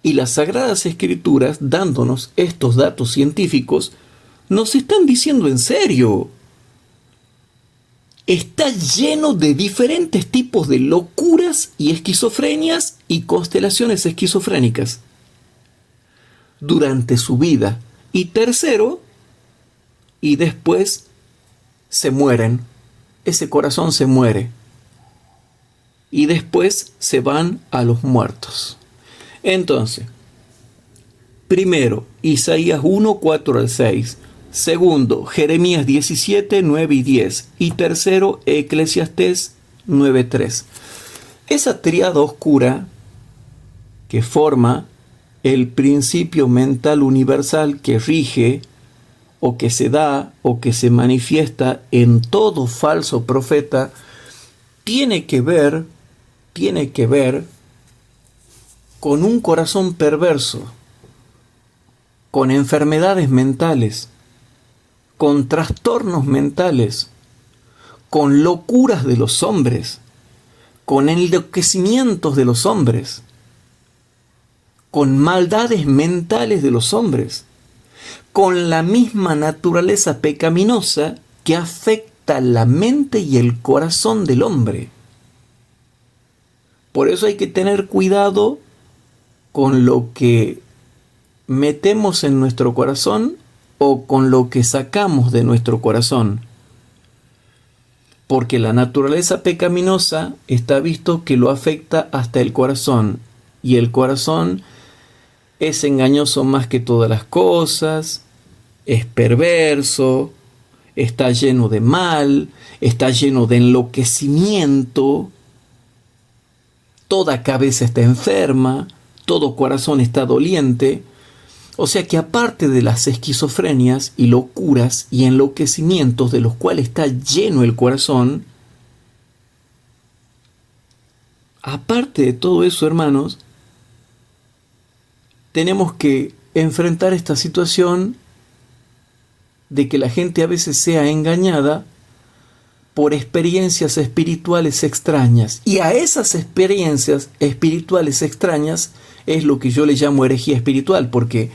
Y las Sagradas Escrituras, dándonos estos datos científicos, nos están diciendo en serio. Está lleno de diferentes tipos de locuras y esquizofrenias y constelaciones esquizofrénicas durante su vida. Y tercero, y después se mueren. Ese corazón se muere. Y después se van a los muertos. Entonces, primero, Isaías 1, 4 al 6. Segundo, Jeremías 17, 9 y 10. Y tercero, Eclesiastés 9, 3. Esa tríada oscura que forma el principio mental universal que rige o que se da o que se manifiesta en todo falso profeta tiene que ver con un corazón perverso, con enfermedades mentales, con trastornos mentales, con locuras de los hombres, con enloquecimientos de los hombres, con maldades mentales de los hombres, con la misma naturaleza pecaminosa que afecta la mente y el corazón del hombre. Por eso hay que tener cuidado con lo que metemos en nuestro corazón o con lo que sacamos de nuestro corazón. Porque la naturaleza pecaminosa está visto que lo afecta hasta el corazón. Y el corazón es engañoso más que todas las cosas, es perverso, está lleno de mal, está lleno de enloquecimiento, toda cabeza está enferma, todo corazón está doliente. O sea que aparte de las esquizofrenias y locuras y enloquecimientos de los cuales está lleno el corazón, aparte de todo eso, hermanos, tenemos que enfrentar esta situación de que la gente a veces sea engañada por experiencias espirituales extrañas. Y a esas experiencias espirituales extrañas es lo que yo le llamo herejía espiritual, porque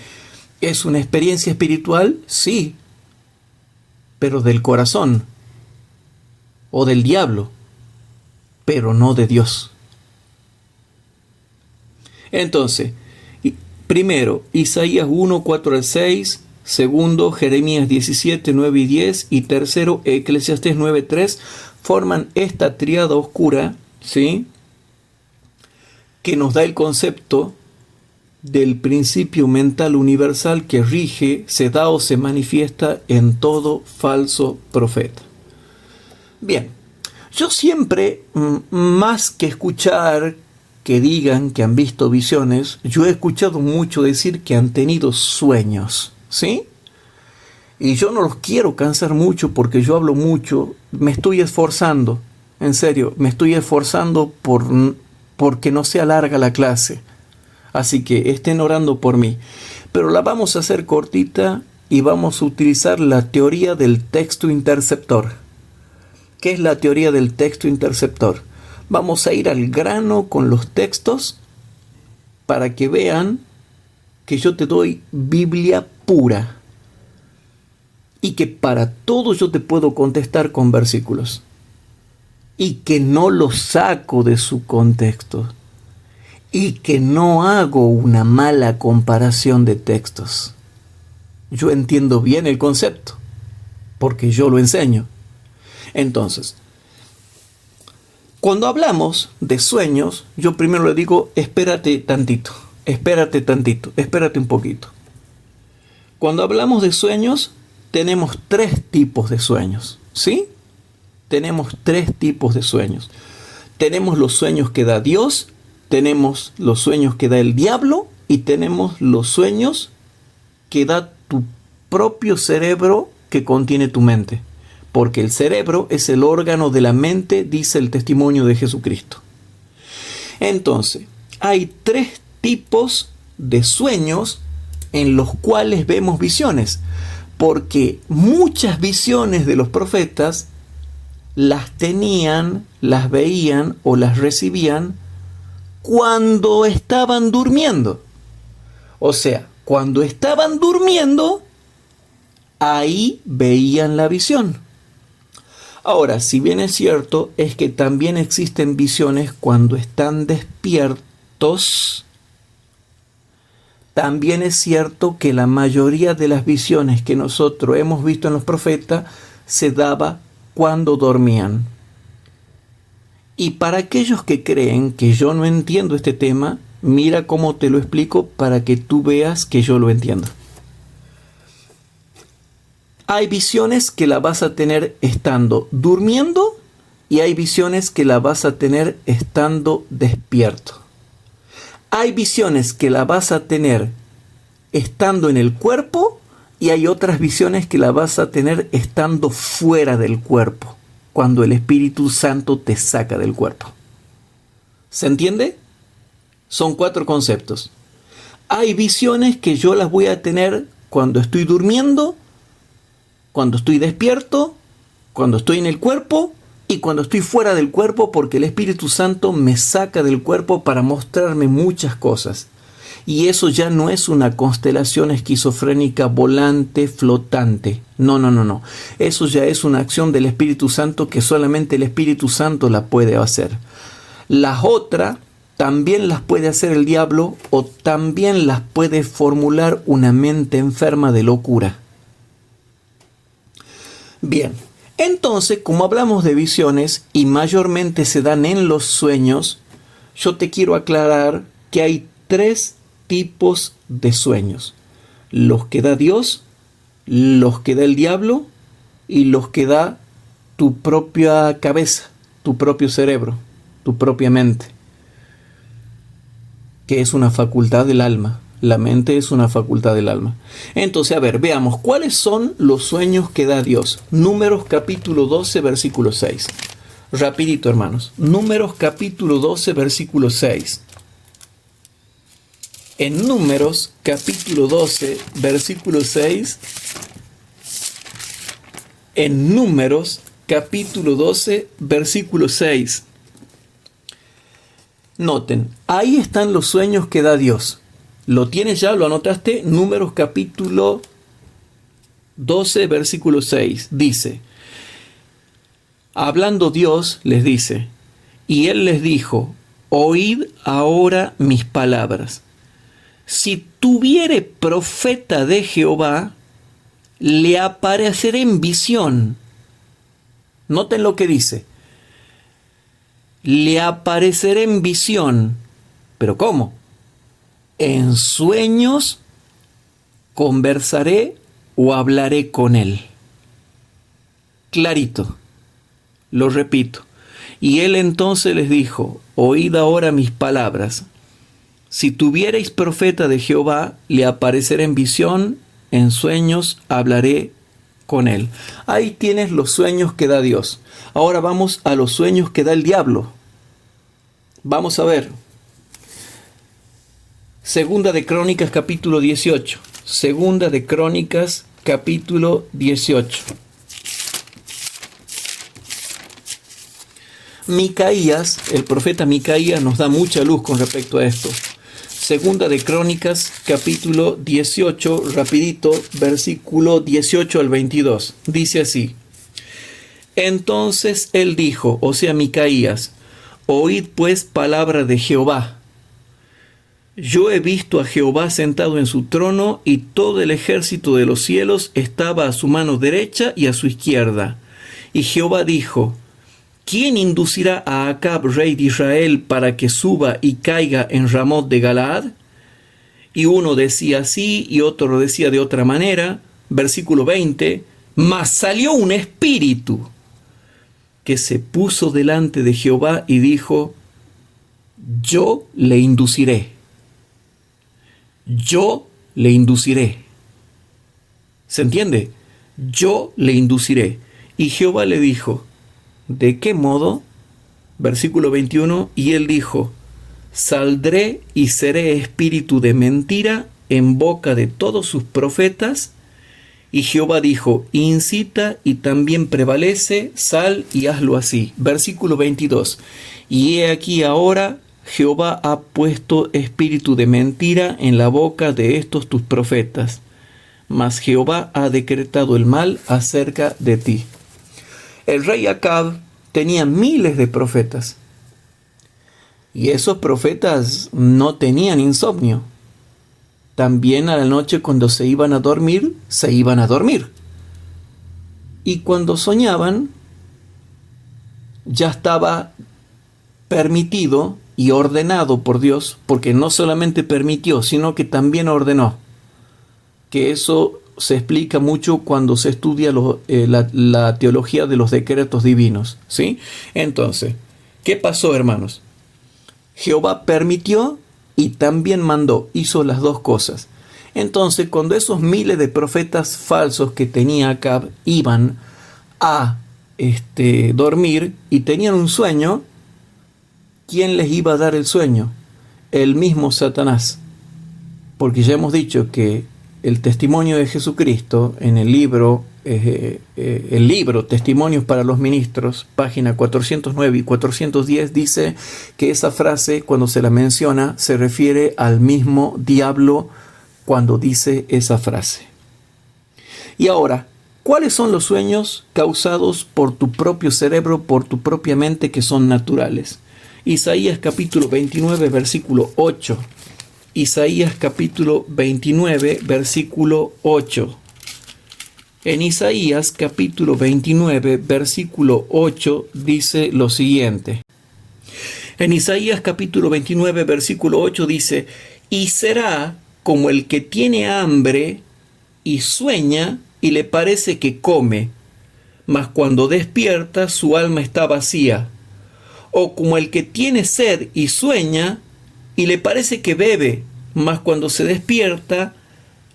es una experiencia espiritual, sí, pero del corazón o del diablo, pero no de Dios. Entonces, primero, Isaías 1, 4 al 6, segundo, Jeremías 17, 9 y 10, y tercero, Eclesiastés 9, 3, forman esta tríada oscura, ¿sí?, que nos da el concepto del principio mental universal que rige, se da o se manifiesta en todo falso profeta. Bien, yo siempre, más que escuchar que digan que han visto visiones, yo he escuchado mucho decir que han tenido sueños, ¿sí? Y yo no los quiero cansar mucho porque yo hablo mucho, me estoy esforzando, en serio, me estoy esforzando porque no sea larga la clase. Así que estén orando por mí. Pero la vamos a hacer cortita y vamos a utilizar la teoría del texto interceptor. ¿Qué es la teoría del texto interceptor? Vamos a ir al grano con los textos para que vean que yo te doy Biblia pura y que para todo yo te puedo contestar con versículos y que no los saco de su contexto y que no hago una mala comparación de textos. Yo entiendo bien el concepto porque yo lo enseño. Entonces, cuando hablamos de sueños, yo primero le digo, espérate tantito, espérate un poquito. Cuando hablamos de sueños, tenemos 3 tipos de sueños, ¿sí? Tenemos 3 tipos de sueños. Tenemos los sueños que da Dios, tenemos los sueños que da el diablo y tenemos los sueños que da tu propio cerebro que contiene tu mente. Porque el cerebro es el órgano de la mente, dice el testimonio de Jesucristo. Entonces, hay 3 tipos de sueños en los cuales vemos visiones. Porque muchas visiones de los profetas las tenían, las veían o las recibían cuando estaban durmiendo. O sea, cuando estaban durmiendo, ahí veían la visión. Ahora, si bien es cierto, es que también existen visiones cuando están despiertos. También es cierto que la mayoría de las visiones que nosotros hemos visto en los profetas se daba cuando dormían. Y para aquellos que creen que yo no entiendo este tema, mira cómo te lo explico para que tú veas que yo lo entiendo. Hay visiones que la vas a tener estando durmiendo y hay visiones que la vas a tener estando despierto. Hay visiones que la vas a tener estando en el cuerpo y hay otras visiones que la vas a tener estando fuera del cuerpo, cuando el Espíritu Santo te saca del cuerpo. ¿Se entiende? Son 4 conceptos. Hay visiones que yo las voy a tener cuando estoy durmiendo, cuando estoy despierto, cuando estoy en el cuerpo y cuando estoy fuera del cuerpo, porque el Espíritu Santo me saca del cuerpo para mostrarme muchas cosas. Y eso ya no es una constelación esquizofrénica volante, flotante. No. Eso ya es una acción del Espíritu Santo que solamente el Espíritu Santo la puede hacer. Las otras también las puede hacer el diablo o también las puede formular una mente enferma de locura. Bien, entonces, como hablamos de visiones y mayormente se dan en los sueños, yo te quiero aclarar que hay 3 tipos de sueños. Los que da Dios, los que da el diablo y los que da tu propia cabeza, tu propio cerebro, tu propia mente, que es una facultad del alma. La mente es una facultad del alma. Entonces, a ver, veamos, ¿cuáles son los sueños que da Dios? Números capítulo 12, versículo 6. Rapidito, hermanos. Números capítulo 12, versículo 6. En Números capítulo 12, versículo 6. En Números capítulo 12, versículo 6. Noten, ahí están los sueños que da Dios. ¿Lo tienes ya? ¿Lo anotaste? Números capítulo 12, versículo 6. Dice, hablando Dios, les dice, y Él les dijo, oíd ahora mis palabras. Si tuviere profeta de Jehová, le apareceré en visión. Noten lo que dice. Le apareceré en visión. ¿Pero cómo? En sueños conversaré o hablaré con él. Clarito. Lo repito. Y él entonces les dijo, oíd ahora mis palabras. Si tuvierais profeta de Jehová, le apareceré en visión, en sueños hablaré con él. Ahí tienes los sueños que da Dios. Ahora vamos a los sueños que da el diablo. Vamos a ver. Segunda de Crónicas capítulo 18. Segunda de Crónicas capítulo 18. Micaías, el profeta Micaías nos da mucha luz con respecto a esto. Segunda de Crónicas, capítulo 18, rapidito, versículo 18 al 22. Dice así. Entonces él dijo, o sea, Micaías, oíd pues palabra de Jehová. Yo he visto a Jehová sentado en su trono, y todo el ejército de los cielos estaba a su mano derecha y a su izquierda. Y Jehová dijo, ¿quién inducirá a Acab, rey de Israel, para que suba y caiga en Ramot de Galaad? Y uno decía así y otro lo decía de otra manera. Versículo 20. Mas salió un espíritu que se puso delante de Jehová y dijo, yo le induciré. Yo le induciré. ¿Se entiende? Yo le induciré. Y Jehová le dijo, ¿de qué modo? Versículo 21, y él dijo, saldré y seré espíritu de mentira en boca de todos sus profetas. Y Jehová dijo, incita y también prevalece, sal y hazlo así. Versículo 22, y he aquí ahora Jehová ha puesto espíritu de mentira en la boca de estos tus profetas, mas Jehová ha decretado el mal acerca de ti. El rey Acab tenía miles de profetas, y esos profetas no tenían insomnio. También a la noche cuando se iban a dormir, se iban a dormir. Y cuando soñaban, ya estaba permitido y ordenado por Dios, porque no solamente permitió, sino que también ordenó. Que eso se explica mucho cuando se estudia la teología de los decretos divinos, ¿sí? Entonces, ¿qué pasó, hermanos? Jehová permitió y también mandó, hizo las dos cosas. Entonces, cuando esos miles de profetas falsos que tenía Acab iban a dormir y tenían un sueño, ¿quién les iba a dar el sueño? El mismo Satanás. Porque ya hemos dicho que el testimonio de Jesucristo en el libro Testimonios para los Ministros, página 409 y 410, dice que esa frase, cuando se la menciona, se refiere al mismo diablo cuando dice esa frase. Y ahora, ¿cuáles son los sueños causados por tu propio cerebro, por tu propia mente, que son naturales? Isaías capítulo 29, versículo 8. Isaías capítulo 29, versículo 8. En Isaías capítulo 29, versículo 8 dice lo siguiente. En Isaías capítulo 29, versículo 8 dice, y será como el que tiene hambre y sueña y le parece que come, mas cuando despierta su alma está vacía. O como el que tiene sed y sueña y le parece que bebe, mas cuando se despierta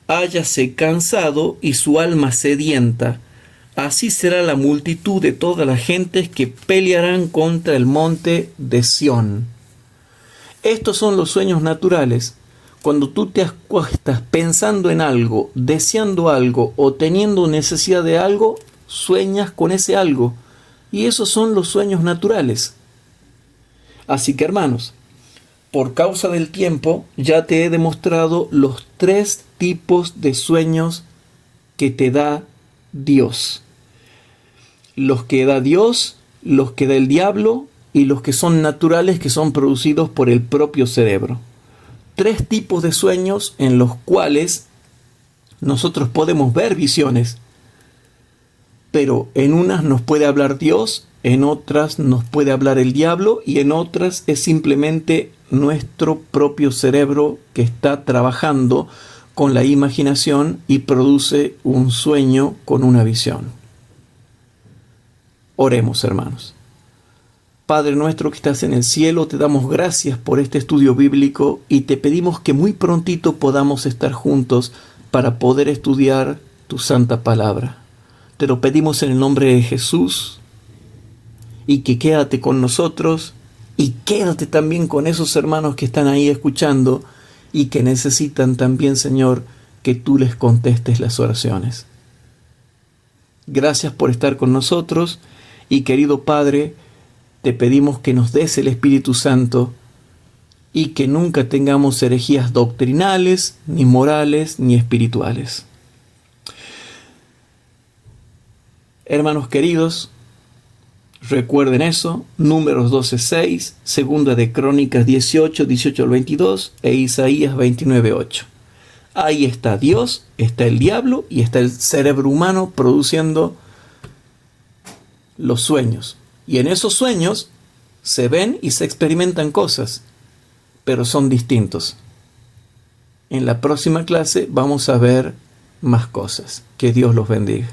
hállase cansado y su alma sedienta. así será la multitud de todas las gentes que pelearán contra el monte de Sión. Estos son los sueños naturales. Cuando tú te acuestas pensando en algo, deseando algo o teniendo necesidad de algo, sueñas con ese algo. Y esos son los sueños naturales. Así que, hermanos, por causa del tiempo, ya te he demostrado los 3 tipos de sueños que te da Dios. Los que da Dios, los que da el diablo y los que son naturales, que son producidos por el propio cerebro. 3 tipos de sueños en los cuales nosotros podemos ver visiones, pero en unas nos puede hablar Dios, en otras nos puede hablar el diablo y en otras es simplemente nuestro propio cerebro que está trabajando con la imaginación y produce un sueño con una visión. Oremos, hermanos. Padre nuestro que estás en el cielo, te damos gracias por este estudio bíblico y te pedimos que muy prontito podamos estar juntos para poder estudiar tu santa palabra. Te lo pedimos en el nombre de Jesús y que quédate con nosotros y quédate también con esos hermanos que están ahí escuchando y que necesitan también, Señor, que tú les contestes las oraciones. Gracias por estar con nosotros y, querido Padre, te pedimos que nos des el Espíritu Santo y que nunca tengamos herejías doctrinales, ni morales, ni espirituales. Hermanos queridos, recuerden eso, Números 12:6, Segunda de Crónicas 18 al 22 e Isaías 29:8. Ahí está Dios, está el diablo y está el cerebro humano produciendo los sueños. Y en esos sueños se ven y se experimentan cosas, pero son distintos. En la próxima clase vamos a ver más cosas. Que Dios los bendiga.